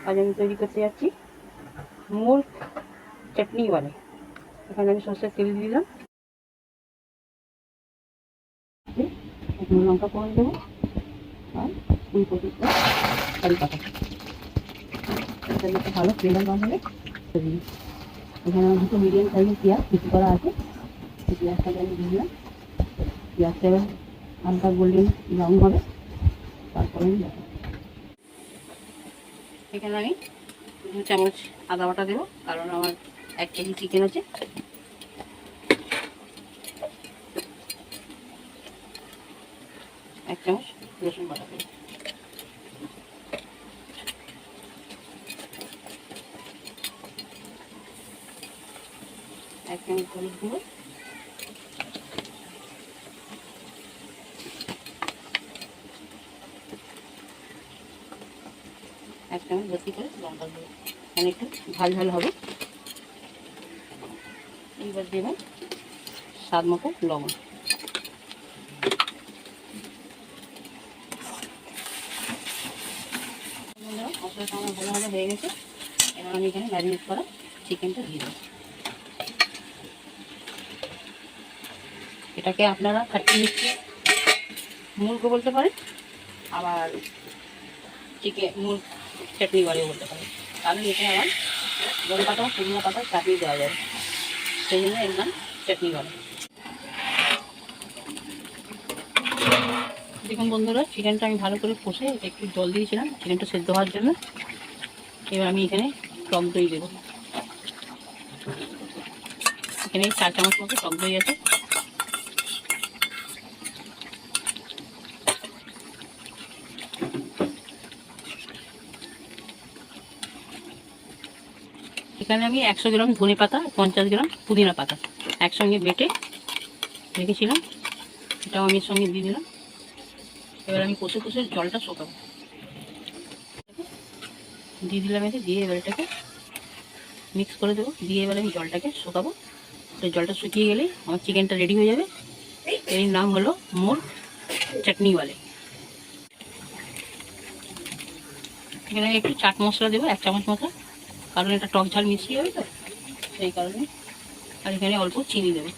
আজ আমি তৈরি করতে যাচ্ছি মুগ চাটনি বানাই। এখানে আমি সর্ষের তেল দিলাম, লঙ্কা ফোড়ন দেবো আর ফুলকপিটা কারি পাতা একটু ভালো ফ্লেভার বানাবে। এখানে আমার দুটো মিডিয়াম সাইজের পেঁয়াজ কুচি করা আছে, সেই পেঁয়াজটাকে আমি দিয়ে দিলাম। পেঁয়াজটা এবার হালকা গোল্ডেন ব্রাউন হবে, তারপরে আমি দেখো এখানে আমি 2 চামচ আদা বাটা দেবো, কারণ আমার 1 কেজি চিকেন আছে। এক চামচ রসুন বাটা দেবো, এক চামচ হলুদ গুঁড়ো, এক চামচ বেশি করে লঙ্কা গুঁড়ো। এখানে একটু ঝাল ঝাল হবে। এইবার দেবেন স্বাদ মতো লবণ। মশলাটা আমার ভালোভাবে হয়ে গেছে। এবার আমি এখানে ম্যারিনেট করা চিকেনটা দিয়ে দেবো। এটাকে আপনারা খাট্টি মিষ্টি মুরগো বলতে পারেন, আবার চিকেন মুরগ চাটনি বানিয়ে বলতে পারেন, কারণ এটা আবার ধনে পাতা পুদিনা পাতা চাটনি দেওয়া যায়, সেই জন্য এর নাম চাটনি বানাই। দেখুন বন্ধুরা, চিকেনটা আমি ভালো করে কষে একটু জল দিয়েছিলাম চিকেনটা সেদ্ধ হওয়ার জন্য। এবার আমি এখানে টক দই দেবো। এখানে 4 চামচ মতো টক দই আছে। এখানে আমি 100 গ্রাম ধনে পাতা, 50 গ্রাম পুদিনা পাতা একসঙ্গে বেটে রেখেছিলাম, এটাও আমি এর সঙ্গে দিয়ে দিলাম। এবার আমি কষে কষে জলটা শুকাবো, দিয়ে দিলাম। এতে দিয়ে এবার এটাকে মিক্স করে দেবো, দিয়ে এবার আমি জলটাকে শুকাবো। জলটা শুকিয়ে গেলে আমার চিকেনটা রেডি হয়ে যাবে। এর নাম হলো মুর্গ চাটনি वाले। এখানে আমি একটু চাট মশলা দেবো 1 চামচ মতো, কারণ এটা টক ঝাল মিশিয়ে হবে তো সেই কারণে। আর এখানে অল্প চিনি দেবো।